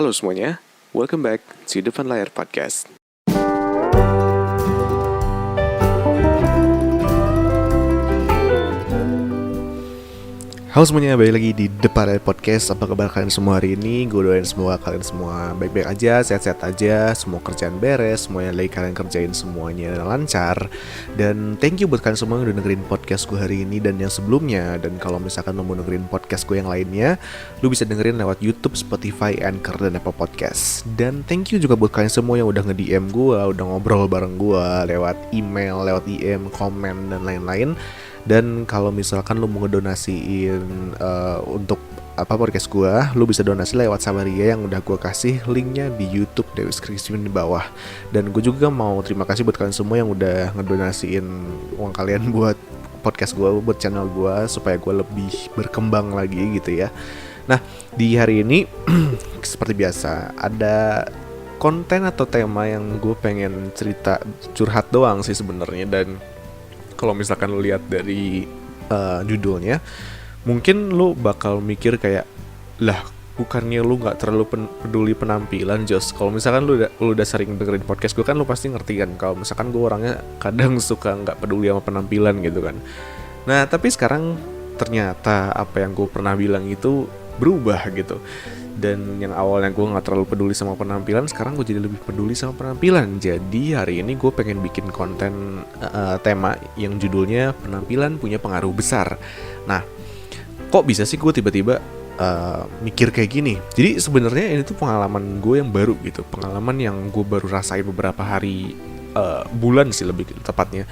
Halo semuanya, welcome back to Depan Layar Podcast. Halo semuanya, balik lagi di Depan Layar Podcast. Apa kabar kalian semua hari ini? Gue doain semoga kalian semua baik-baik aja, sehat-sehat aja, semua kerjaan beres, semua yang lagi kalian kerjain semuanya lancar. Dan thank you buat kalian semua yang udah dengerin podcast gue hari ini dan yang sebelumnya. Dan kalau misalkan lo mau dengerin podcast gue yang lainnya, lo bisa dengerin lewat YouTube, Spotify, Anchor, dan Apple Podcast. Dan thank you juga buat kalian semua yang udah nge-DM gue, udah ngobrol bareng gue lewat email, lewat DM, komen, dan lain-lain. Dan kalau misalkan lo mau ngedonasiin untuk podcast gue, lo bisa donasi lewat Sabaria yang udah gue kasih linknya di YouTube di description di bawah. Dan gue juga mau terima kasih buat kalian semua yang udah ngedonasiin uang kalian buat podcast gue, buat channel gue, supaya gue lebih berkembang lagi gitu ya. Nah, di hari ini seperti biasa ada konten atau tema yang gue pengen cerita curhat doang sih sebenarnya. Dan kalau misalkan lu lihat dari judulnya, mungkin lu bakal mikir kayak, lah bukannya lu nggak terlalu peduli penampilan, Jos? Kalau misalkan lu udah sering dengerin podcast gue kan, lu pasti ngerti kan kalau misalkan gue orangnya kadang suka nggak peduli sama penampilan gitu kan. Nah, tapi sekarang ternyata apa yang gue pernah bilang itu berubah gitu. Dan yang awalnya gue gak terlalu peduli sama penampilan, sekarang gue jadi lebih peduli sama penampilan. Jadi hari ini gue pengen bikin konten tema yang judulnya penampilan punya pengaruh besar. Nah, kok bisa sih gue tiba-tiba mikir kayak gini? Jadi sebenarnya ini tuh pengalaman gue yang baru gitu. Pengalaman yang gue baru rasain beberapa hari, bulan sih lebih tepatnya.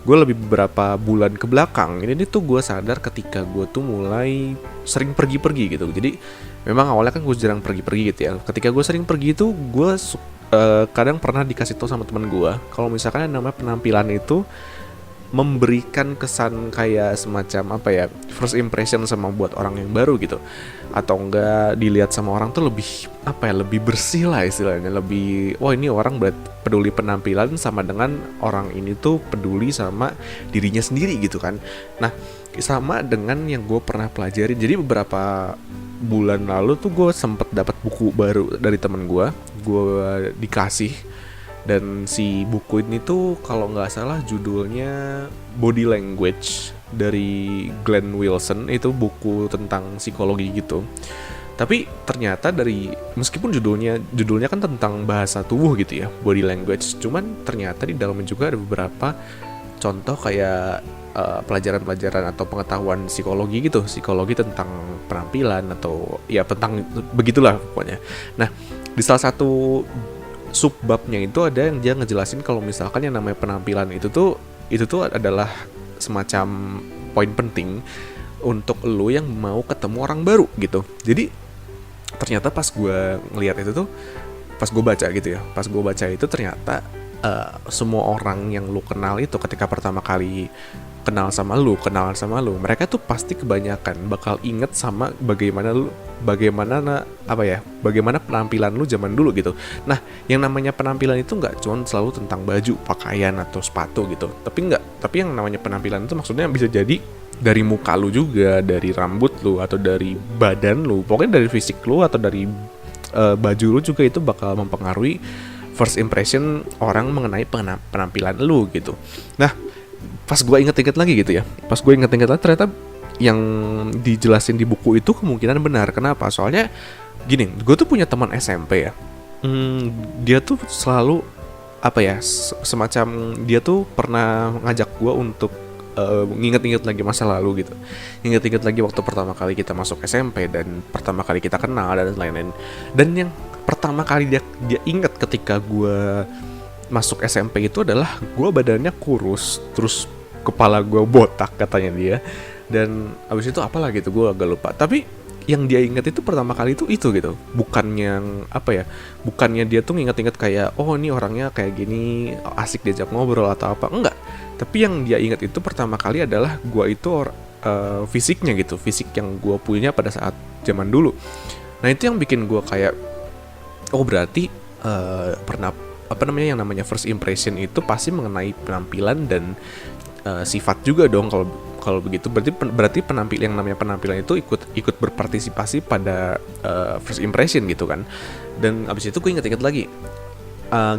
Gue lebih beberapa bulan ke belakang ini tuh gue sadar ketika gue tuh mulai sering pergi-pergi gitu. Jadi memang awalnya kan gue jarang pergi-pergi gitu ya. Ketika gue sering pergi itu gue kadang pernah dikasih tau sama teman gue kalau misalkan yang namanya penampilan itu memberikan kesan kayak semacam first impression sama buat orang yang baru gitu, atau enggak dilihat sama orang tuh lebih lebih bersih lah istilahnya, lebih wah ini orang peduli penampilan sama dengan orang ini tuh peduli sama dirinya sendiri gitu kan. Nah, sama dengan yang gue pernah pelajarin. Jadi beberapa bulan lalu tuh gue sempet dapat buku baru dari temen gue dikasih. Dan si buku ini tuh kalau nggak salah judulnya Body Language dari Glenn Wilson. Itu buku tentang psikologi gitu. Tapi ternyata meskipun judulnya kan tentang bahasa tubuh gitu ya, body language, cuman ternyata di dalamnya juga ada beberapa contoh kayak pelajaran-pelajaran atau pengetahuan psikologi gitu, psikologi tentang penampilan atau ya tentang begitulah pokoknya. Nah, di salah satu subbabnya itu ada yang dia ngejelasin kalau misalkan yang namanya penampilan itu tuh adalah semacam poin penting untuk lo yang mau ketemu orang baru gitu. Jadi ternyata pas gue ngelihat itu tuh, pas gue baca itu ternyata semua orang yang lo kenal itu ketika pertama kali kenalan sama lu, mereka tuh pasti kebanyakan bakal inget sama bagaimana penampilan lu zaman dulu gitu. Nah, yang namanya penampilan itu nggak cuma selalu tentang baju, pakaian atau sepatu gitu. Tapi yang namanya penampilan itu maksudnya bisa jadi dari muka lu juga, dari rambut lu atau dari badan lu, pokoknya dari fisik lu atau dari baju lu juga itu bakal mempengaruhi first impression orang mengenai penampilan lu gitu. Nah, pas gue inget-inget lagi ternyata yang dijelasin di buku itu kemungkinan benar. Kenapa? Soalnya gini, gue tuh punya teman SMP ya. Dia tuh selalu semacam dia tuh pernah ngajak gue untuk nginget-nginget lagi masa lalu gitu. Nginget-nginget lagi waktu pertama kali kita masuk SMP dan pertama kali kita kenal dan lain-lain. Dan yang pertama kali dia inget ketika gue masuk SMP itu adalah gue badannya kurus, terus kepala gue botak katanya dia. Dan abis itu apalah gitu, gue agak lupa. Tapi yang dia ingat itu pertama kali itu gitu. Bukannya dia tuh inget-inget kayak oh ini orangnya kayak gini, asik diajak ngobrol atau apa, enggak. Tapi yang dia ingat itu pertama kali adalah gue itu fisiknya gitu, fisik yang gue punya pada saat zaman dulu. Nah, itu yang bikin gue kayak oh berarti yang namanya first impression itu pasti mengenai penampilan dan sifat juga dong. Kalau begitu berarti yang namanya penampilan itu ikut berpartisipasi pada first impression gitu kan. Dan abis itu gue inget-inget lagi,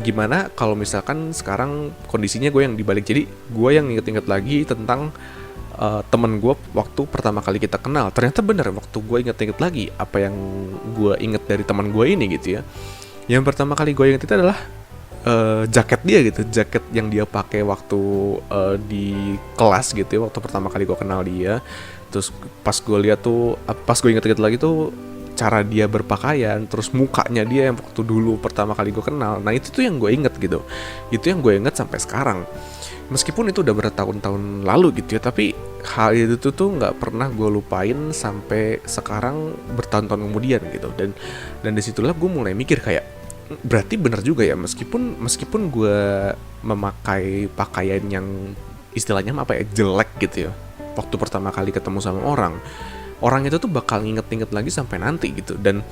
gimana kalau misalkan sekarang kondisinya gue yang dibalik. Jadi gue yang inget-inget lagi tentang temen gue waktu pertama kali kita kenal. Ternyata bener, waktu gue inget-inget lagi apa yang gue inget dari teman gue ini gitu ya. Yang pertama kali gue inget itu adalah jaket dia gitu, jaket yang dia pakai waktu di kelas gitu ya, waktu pertama kali gue kenal dia. Terus pas gue lihat tuh, pas gue inget-inget lagi tuh cara dia berpakaian, terus mukanya dia yang waktu dulu pertama kali gue kenal. Nah itu tuh yang gue inget gitu, itu yang gue inget sampai sekarang. Meskipun itu udah bertahun-tahun lalu gitu ya, tapi hal itu tuh nggak pernah gue lupain sampai sekarang, bertahun-tahun kemudian gitu. Dan disitulah gue mulai mikir kayak, berarti bener juga ya, meskipun gue memakai pakaian yang istilahnya apa ya, jelek gitu ya, waktu pertama kali ketemu sama orang itu tuh bakal nginget-nginget lagi sampai nanti gitu. Dan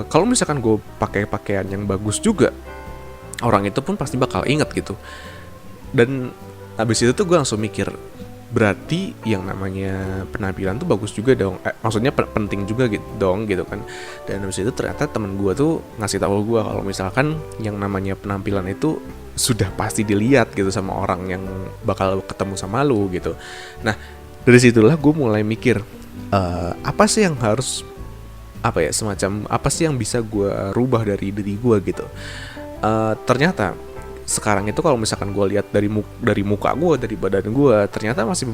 kalau misalkan gue pakai pakaian yang bagus juga, orang itu pun pasti bakal inget gitu. Dan abis itu tuh gue langsung mikir, berarti yang namanya penampilan tuh bagus juga dong, maksudnya penting juga gitu dong gitu kan. Dan abis itu ternyata temen gue tuh ngasih tahu gue kalau misalkan yang namanya penampilan itu sudah pasti dilihat gitu sama orang yang bakal ketemu sama lu gitu. Nah dari situlah gue mulai mikir, apa sih yang harus, apa ya, semacam apa sih yang bisa gue rubah dari diri gue gitu. Ternyata sekarang itu kalau misalkan gue lihat dari muka gue, dari badan gue, ternyata masih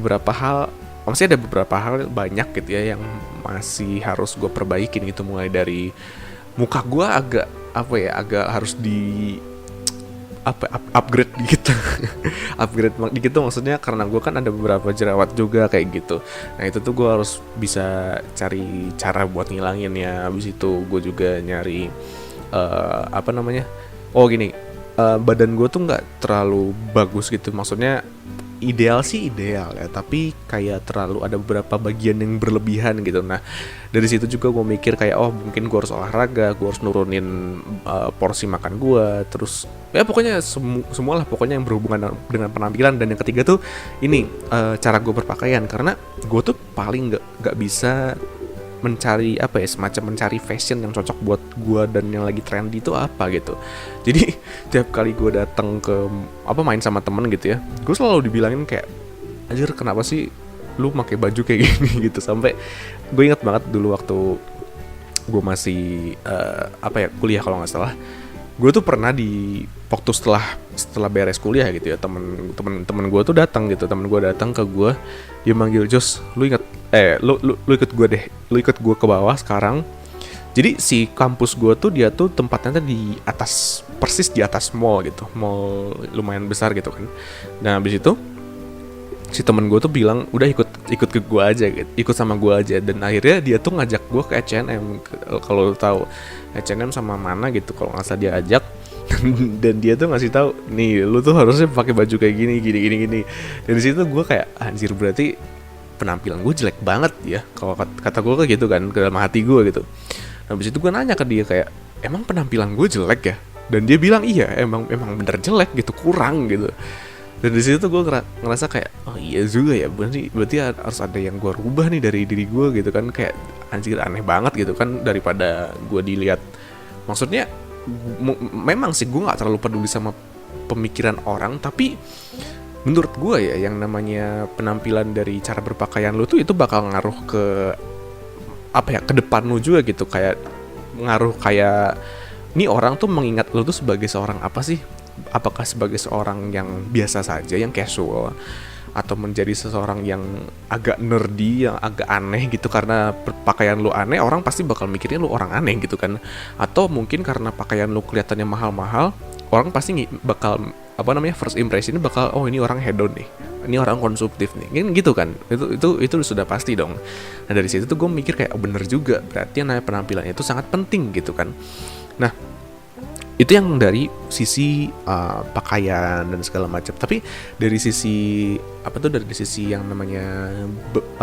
ada beberapa hal banyak gitu ya yang masih harus gue perbaikin gitu. Mulai dari muka gue agak harus upgrade gitu. Upgrade dikit tuh maksudnya karena gue kan ada beberapa jerawat juga kayak gitu. Nah itu tuh gue harus bisa cari cara buat ngilangin ya. Habis itu gue juga nyari badan gue tuh nggak terlalu bagus gitu, maksudnya ideal ya, tapi kayak terlalu ada beberapa bagian yang berlebihan gitu. Nah dari situ juga gue mikir kayak, oh mungkin gue harus olahraga, gue harus nurunin porsi makan gue, terus ya pokoknya semualah pokoknya yang berhubungan dengan penampilan. Dan yang ketiga tuh ini, cara gue berpakaian, karena gue tuh paling nggak bisa mencari semacam mencari fashion yang cocok buat gue dan yang lagi trendy itu apa gitu. Jadi tiap kali gue datang ke main sama temen gitu ya, gue selalu dibilangin kayak, anjir kenapa sih lu pakai baju kayak gini gitu. Sampai gue ingat banget dulu waktu gue masih kuliah kalau nggak salah, gue tuh pernah waktu setelah beres kuliah gitu ya, temen gue tuh datang ke gue, dia manggil, Jos, lu ikut gue deh, lu ikut gue ke bawah sekarang. Jadi si kampus gue tuh dia tuh tempatnya tuh di atas, persis di atas mall gitu, mall lumayan besar gitu kan. Nah habis itu si temen gue tuh bilang, udah ikut ke gue aja gitu, ikut sama gue aja. Dan akhirnya dia tuh ngajak gue ke H&M, kalau tahu H&M sama mana gitu kalau nggak salah dia ajak. Dan dia tuh ngasih tahu, nih lu tuh harusnya pakai baju kayak gini. Dari situ gue kayak, anjir berarti penampilan gue jelek banget ya, kalau kata gue kayak gitu kan, ke dalam hati gue gitu. Habis itu gue nanya ke dia kayak, emang penampilan gue jelek ya? Dan dia bilang iya, emang bener jelek gitu, kurang gitu. Dan di situ gue ngerasa kayak, oh iya juga ya, berarti harus ada yang gue rubah nih dari diri gue gitu kan. Kayak anjir aneh banget gitu kan, daripada gue dilihat. Maksudnya memang sih gue nggak terlalu peduli sama pemikiran orang, tapi menurut gue ya, yang namanya penampilan dari cara berpakaian lu tuh itu bakal ngaruh ke ke depan lu juga gitu. Kayak ngaruh kayak, nih orang tuh mengingat lu tuh sebagai seorang apa sih? Apakah sebagai seorang yang biasa saja, yang casual, atau menjadi seseorang yang agak nerdy, yang agak aneh gitu. Karena pakaian lu aneh, orang pasti bakal mikirnya lu orang aneh gitu kan. Atau mungkin karena pakaian lu kelihatannya mahal-mahal, orang pasti bakal first impression ini bakal, oh ini orang hedon nih, ini orang konsumtif nih, gitu kan. Itu sudah pasti dong. Nah dari situ tuh gue mikir kayak, oh bener juga, berarti namanya penampilan itu sangat penting gitu kan. Nah itu yang dari sisi pakaian dan segala macam. Tapi dari sisi dari sisi yang namanya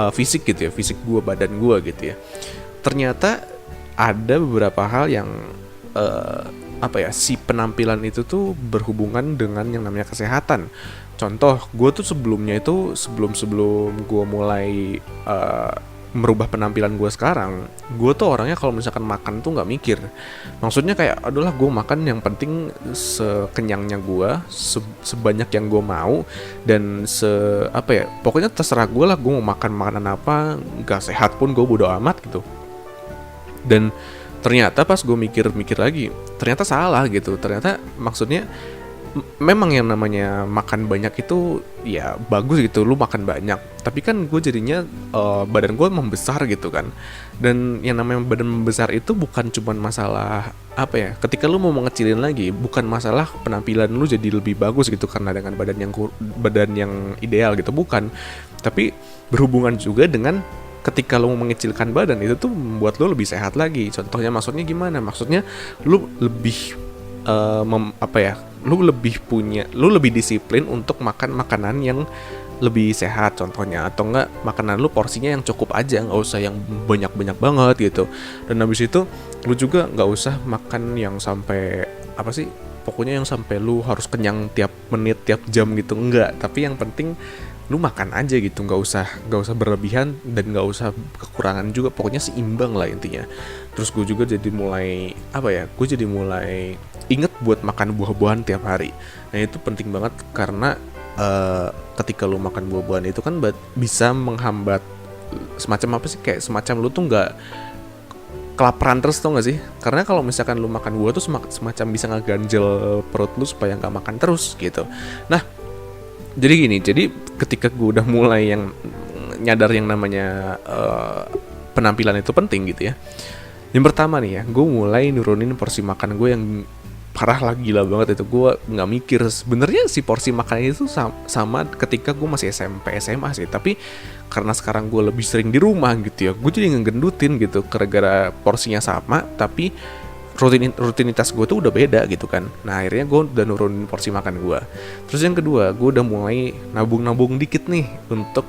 fisik gitu ya, fisik gue, badan gue gitu ya, ternyata ada beberapa hal yang si penampilan itu tuh berhubungan dengan yang namanya kesehatan. Contoh, gue tuh sebelum gue mulai merubah penampilan gue sekarang, gue tuh orangnya kalau misalkan makan tuh nggak mikir. Maksudnya kayak, adalah gue makan yang penting sekenyangnya gue, sebanyak yang gue mau, dan apa ya, pokoknya terserah gue lah, gue mau makan makanan apa, nggak sehat pun gue bodo amat gitu. Dan ternyata pas gue mikir-mikir lagi, ternyata salah gitu. Ternyata maksudnya memang yang namanya makan banyak itu ya bagus gitu, lu makan banyak, tapi kan gue jadinya badan gue membesar gitu kan. Dan yang namanya badan membesar itu bukan cuma masalah apa ya, ketika lu mau mengecilin lagi, bukan masalah penampilan lu jadi lebih bagus gitu karena dengan badan yang ideal gitu, bukan. Tapi berhubungan juga dengan ketika lu mau mengecilkan badan itu tuh membuat lu lebih sehat lagi. Contohnya maksudnya gimana? Maksudnya lu lebih lu lebih disiplin untuk makan makanan yang lebih sehat contohnya, atau enggak makanan lu porsinya yang cukup aja, nggak usah yang banyak banget gitu. Dan habis itu lu juga nggak usah makan yang sampai apa sih, pokoknya yang sampai lu harus kenyang tiap menit tiap jam gitu, enggak. Tapi yang penting lu makan aja gitu, nggak usah berlebihan dan nggak usah kekurangan juga, pokoknya seimbang lah intinya. Terus gue juga jadi mulai inget buat makan buah-buahan tiap hari. Nah itu penting banget karena ketika lu makan buah-buahan itu kan bisa menghambat semacam apa sih, kayak semacam lu tuh nggak kelaparan terus, tau gak sih? Karena kalau misalkan lu makan buah tuh semacam bisa ngeganjel perut lu supaya nggak makan terus gitu. Nah jadi gini, jadi ketika gue udah mulai yang nyadar yang namanya penampilan itu penting gitu ya. Yang pertama nih ya, gue mulai nurunin porsi makan gue yang parah lah, gila banget itu. Gue nggak mikir sebenarnya si porsi makan itu sama ketika gue masih SMP SMA sih. Tapi karena sekarang gue lebih sering di rumah gitu ya, gue jadi ngegendutin gitu gara-gara porsinya sama, tapi rutinitas gue tuh udah beda gitu kan. Nah akhirnya gue udah nurunin porsi makan gue. Terus yang kedua, gue udah mulai nabung dikit nih untuk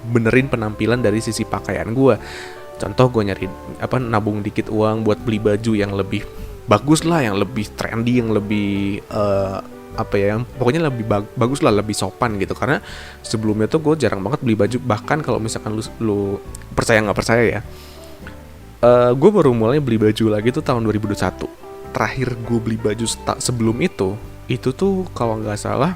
benerin penampilan dari sisi pakaian gue. Contoh gue nyari nabung dikit uang buat beli baju yang lebih bagus lah, yang lebih trendy, yang lebih pokoknya lebih bagus lah, lebih sopan gitu. Karena sebelumnya tuh gue jarang banget beli baju, bahkan kalau misalkan lu percaya nggak percaya ya, gue baru mulai beli baju lagi tuh tahun 2021. Terakhir gue beli baju sebelum itu tuh kalau nggak salah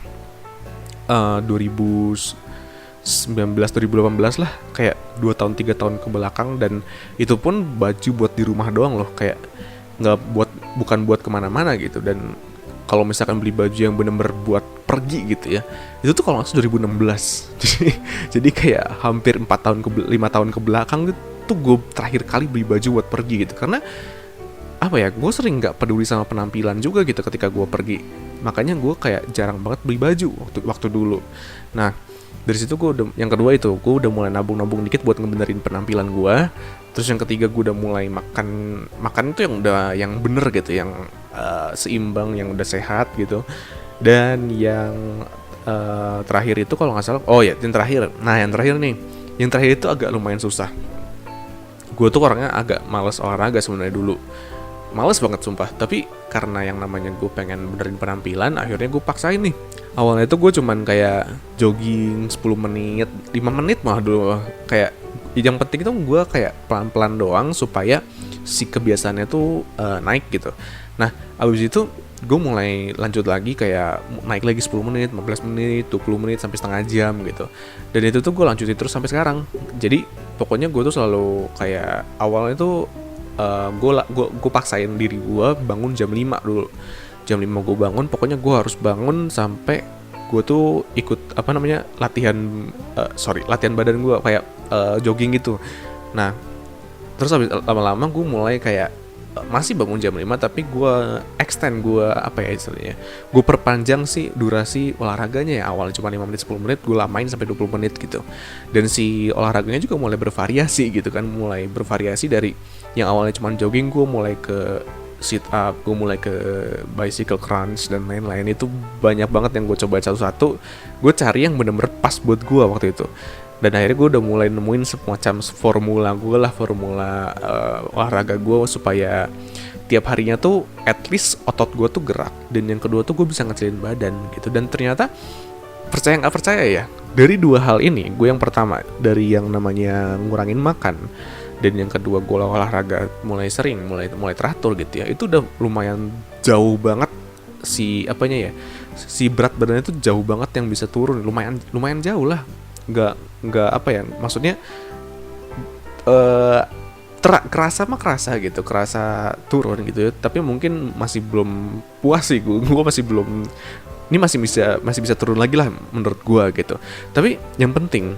2019-2018 lah, kayak 2 tahun 3 tahun ke belakang. Dan itu pun baju buat di rumah doang loh, kayak bukan buat kemana-mana gitu. Dan kalau misalkan beli baju yang bener-bener buat pergi gitu ya, itu tuh kalau nggak salah 2016. jadi kayak hampir 5 tahun ke belakang gitu tuh gue terakhir kali beli baju buat pergi gitu. Karena apa ya, gue sering nggak peduli sama penampilan juga gitu ketika gue pergi, makanya gue kayak jarang banget beli baju waktu dulu. Nah dari situ yang kedua itu gue udah mulai nabung dikit buat ngebenerin penampilan gue. Terus yang ketiga, gue udah mulai makan itu yang bener gitu, yang seimbang, yang udah sehat gitu. Dan yang terakhir itu kalau nggak salah, yang terakhir itu agak lumayan susah. Gue tuh orangnya agak males olahraga sebenarnya dulu, males banget sumpah. Tapi karena yang namanya gue pengen benerin penampilan, akhirnya gue paksain nih. Awalnya itu gue cuman kayak jogging 10 menit, 5 menit malah dulu. Kayak yang penting itu gue kayak pelan-pelan doang supaya si kebiasaannya tuh naik gitu. Nah abis itu gue mulai lanjut lagi, kayak naik lagi 10 menit, 15 menit, 20 menit, sampai setengah jam gitu. Dan itu tuh gue lanjutin terus sampai sekarang. Jadi pokoknya gue tuh selalu kayak awalnya tuh gue paksain diri gue bangun jam 5 dulu. Jam 5 gue bangun, pokoknya gue harus bangun sampai gue tuh ikut latihan badan gue, kayak jogging gitu. Nah terus lama-lama gue mulai kayak masih bangun jam 5, tapi gue extend, gue perpanjang sih durasi olahraganya ya. Awalnya cuma 5 menit 10 menit, gue lamain sampai 20 menit gitu. Dan si olahraganya juga mulai bervariasi gitu kan, mulai bervariasi dari yang awalnya cuma jogging, gue mulai ke sit up, gue mulai ke bicycle crunch dan lain-lain. Itu banyak banget yang gue coba satu-satu. Gue cari yang bener-bener pas buat gue waktu itu. Dan akhirnya gue udah mulai nemuin semacam formula olahraga gue supaya tiap harinya tuh at least otot gue tuh gerak. Dan yang kedua tuh gue bisa ngecilin badan gitu. Dan ternyata percaya nggak percaya ya, dari dua hal ini, gue yang pertama dari yang namanya ngurangin makan, dan yang kedua gue olahraga mulai sering, mulai teratur gitu ya, itu udah lumayan jauh banget si apanya ya, si berat badannya itu jauh banget yang bisa turun, lumayan jauh lah. Nggak apa ya, maksudnya eh kerasa gitu, kerasa turun gitu ya. Tapi mungkin masih belum puas sih gue masih belum, ini masih bisa turun lagi lah menurut gue gitu. Tapi yang penting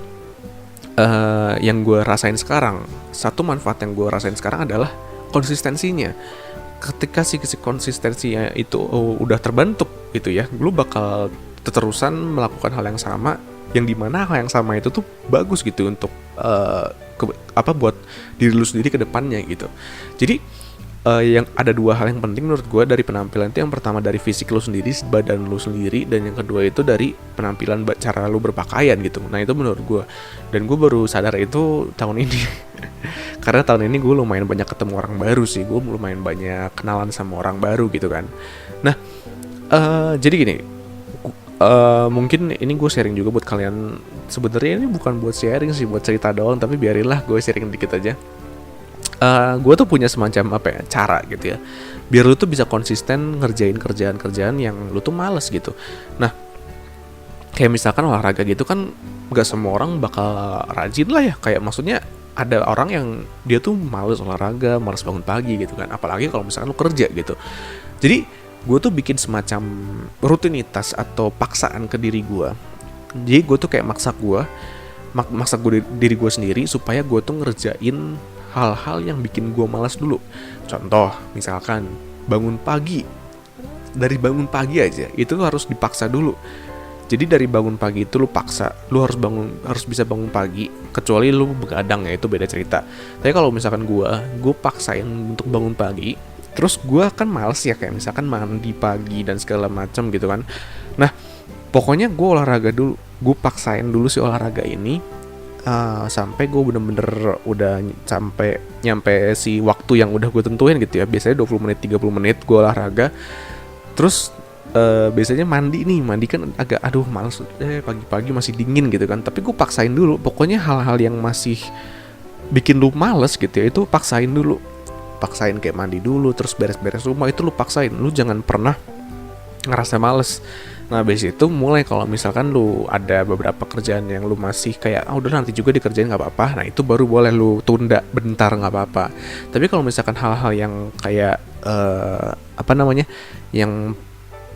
yang gue rasain sekarang, satu manfaat yang gue rasain sekarang adalah konsistensinya. Ketika si konsistensinya itu udah terbentuk gitu ya, lu bakal terusan melakukan hal yang sama, yang dimana hal yang sama itu tuh bagus gitu untuk buat diri lu sendiri ke depannya gitu. Jadi yang ada dua hal yang penting menurut gue dari penampilan itu. Yang pertama dari fisik lu sendiri, badan lu sendiri, dan yang kedua itu dari penampilan, cara lu berpakaian gitu. Nah itu menurut gue, dan gue baru sadar itu tahun ini karena tahun ini gue lumayan banyak ketemu orang baru sih, gue lumayan banyak kenalan sama orang baru gitu kan. Nah jadi gini, mungkin ini gue sharing juga buat kalian. Sebenarnya ini bukan buat sharing sih, buat cerita doang, tapi biarinlah gue sharing dikit aja. Gue tuh punya semacam cara gitu ya, biar lu tuh bisa konsisten ngerjain kerjaan yang lu tuh males gitu. Nah kayak misalkan olahraga gitu kan, gak semua orang bakal rajin lah ya. Kayak maksudnya ada orang yang dia tuh males olahraga, males bangun pagi gitu kan, apalagi kalau misalkan lu kerja gitu. Jadi gue tuh bikin semacam rutinitas atau paksaan ke diri gue. Jadi gue tuh kayak maksa diri gue sendiri supaya gue tuh ngerjain hal-hal yang bikin gue malas dulu. Contoh misalkan bangun pagi. Dari bangun pagi aja itu harus dipaksa dulu. Jadi dari bangun pagi itu lu paksa, lu harus bisa bangun pagi. Kecuali lu begadang ya, itu beda cerita. Tapi kalau misalkan gue paksain untuk bangun pagi, terus gue kan males ya, kayak misalkan mandi pagi dan segala macam gitu kan. Nah pokoknya gue olahraga dulu, gue paksain dulu si olahraga ini sampai gue bener-bener udah nyampe si waktu yang udah gue tentuin gitu ya. Biasanya 20 menit 30 menit gue olahraga. Terus biasanya mandi kan agak males pagi-pagi masih dingin gitu kan. Tapi gue paksain dulu. Pokoknya hal-hal yang masih bikin lu males gitu ya, itu paksain dulu. Paksain kayak mandi dulu, terus beres-beres rumah itu lu paksain. Lu jangan pernah ngerasa males. Nah habis itu mulai, kalau misalkan lu ada beberapa kerjaan yang lu masih kayak udah nanti juga dikerjain gak apa-apa, nah itu baru boleh lu tunda bentar gak apa-apa. Tapi kalau misalkan hal-hal yang kayak yang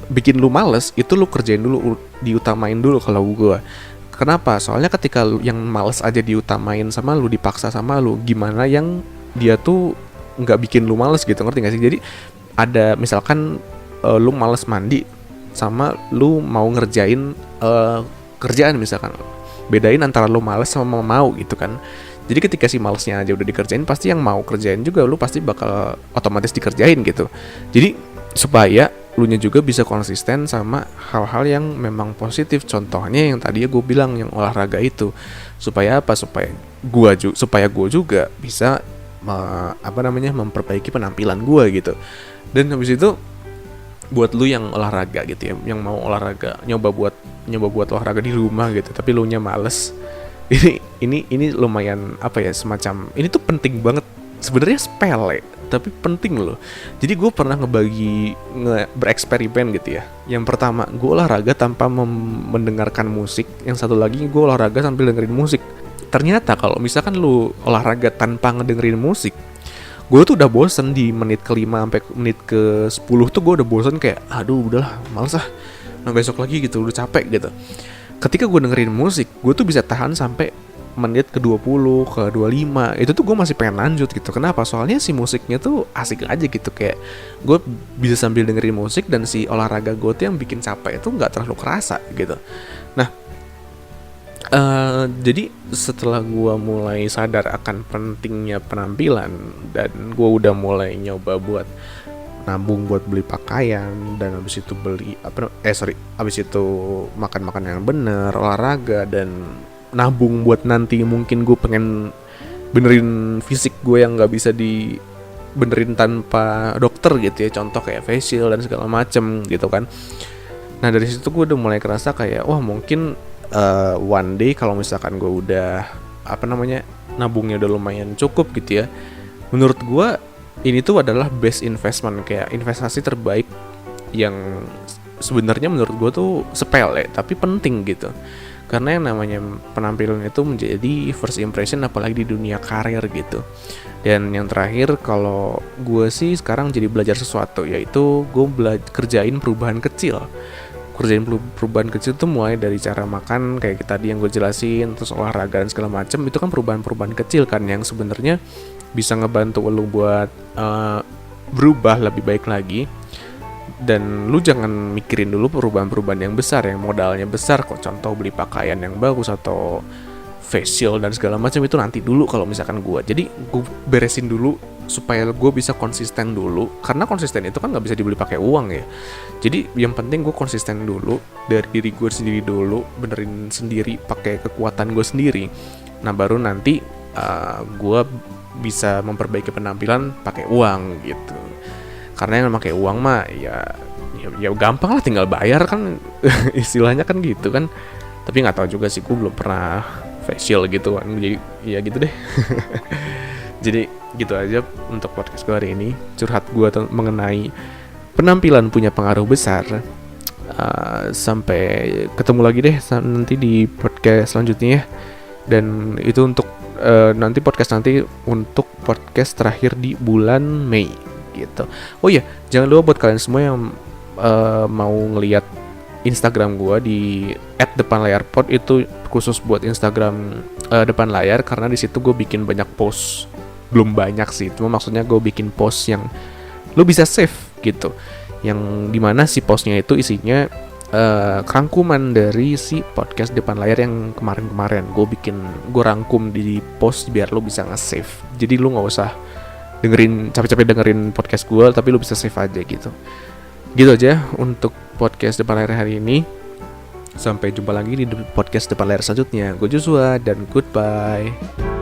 bikin lu males, itu lu kerjain dulu, diutamain dulu kalau gue. Kenapa? Soalnya ketika yang males aja diutamain sama lu, dipaksa sama lu, gimana yang dia tuh gak bikin lu males gitu, ngerti gak sih? Jadi ada misalkan lu males mandi sama lu mau ngerjain kerjaan misalkan, bedain antara lu males sama mau gitu kan. Jadi ketika si malesnya aja udah dikerjain, pasti yang mau kerjain juga lu pasti bakal otomatis dikerjain gitu. Jadi supaya lu nya juga bisa konsisten sama hal-hal yang memang positif. Contohnya yang tadi gue bilang, yang olahraga itu. Supaya apa? Supaya gue juga bisa memperbaiki penampilan gue gitu. Dan habis itu buat lu yang olahraga gitu ya, yang mau olahraga, nyoba buat olahraga di rumah gitu, tapi lu nya males. Ini lumayan semacam ini tuh penting banget. Sebenarnya sepele, tapi penting loh. Jadi gue pernah bereksperimen gitu ya. Yang pertama, gue olahraga tanpa mendengarkan musik. Yang satu lagi, gue olahraga sambil dengerin musik. Ternyata kalau misalkan lu olahraga tanpa ngedengerin musik, gue tuh udah bosen di menit ke-5 sampai menit ke-10 tuh gue udah bosen, kayak udahlah males nah besok lagi gitu, udah capek gitu. Ketika gue dengerin musik, gue tuh bisa tahan sampai menit ke-20, ke-25, itu tuh gue masih pengen lanjut gitu. Kenapa? Soalnya si musiknya tuh asik aja gitu, kayak gue bisa sambil dengerin musik, dan si olahraga gue tuh yang bikin capek itu gak terlalu kerasa gitu. Nah jadi setelah gue mulai sadar akan pentingnya penampilan, dan gue udah mulai nyoba buat nabung buat beli pakaian, dan habis itu habis itu makan yang bener, olahraga, dan nabung buat nanti mungkin gue pengen benerin fisik gue yang nggak bisa dibenerin tanpa dokter gitu ya, contoh kayak facial dan segala macem gitu kan. Nah dari situ gue udah mulai kerasa kayak mungkin one day kalau misalkan gue udah nabungnya udah lumayan cukup gitu ya, menurut gue ini tuh adalah best investment, kayak investasi terbaik yang sebenarnya menurut gue tuh sepele tapi penting gitu. Karena yang namanya penampilan itu menjadi first impression, apalagi di dunia karir gitu. Dan yang terakhir, kalau gue sih sekarang jadi belajar sesuatu, yaitu gue kerjain perubahan kecil. Perubahan kecil tuh mulai dari cara makan kayak tadi yang gue jelasin, terus olahraga dan segala macam. Itu kan perubahan kecil kan yang sebenarnya bisa ngebantu lu buat berubah lebih baik lagi. Dan lu jangan mikirin dulu perubahan-perubahan yang besar, yang modalnya besar kok. Contoh beli pakaian yang bagus atau facial dan segala macam, itu nanti dulu kalau misalkan gue. Jadi gue beresin dulu supaya gue bisa konsisten dulu. Karena konsisten itu kan gak bisa dibeli pakai uang ya. Jadi yang penting gue konsisten dulu dari diri gue sendiri dulu, benerin sendiri pakai kekuatan gue sendiri. Nah baru nanti gue bisa memperbaiki penampilan pakai uang gitu. Karena yang pakai uang mah ya gampang lah, tinggal bayar kan istilahnya kan gitu kan. Tapi nggak tahu juga sih, gue belum pernah facial gitu kan, jadi ya gitu deh. Jadi gitu aja untuk podcast gue hari ini, curhat gue mengenai penampilan punya pengaruh besar. Sampai ketemu lagi deh nanti di podcast selanjutnya ya. Dan itu untuk nanti untuk podcast terakhir di bulan Mei gitu. Oh iya, jangan lupa buat kalian semua yang mau ngelihat Instagram gue di @depanlayarpod, itu khusus buat Instagram depan layar, karena di situ gue bikin banyak post. Belum banyak sih, cuma maksudnya gue bikin post yang lo bisa save gitu, yang dimana si postnya itu isinya rangkuman dari si podcast depan layar yang kemarin gue rangkum di post biar lo bisa nge-save. Jadi lo nggak usah capek-capek dengerin podcast gue, tapi lu bisa save aja gitu. Gitu aja untuk podcast depan layar hari ini. Sampai jumpa lagi di podcast depan layar selanjutnya. Gue Joshua dan goodbye.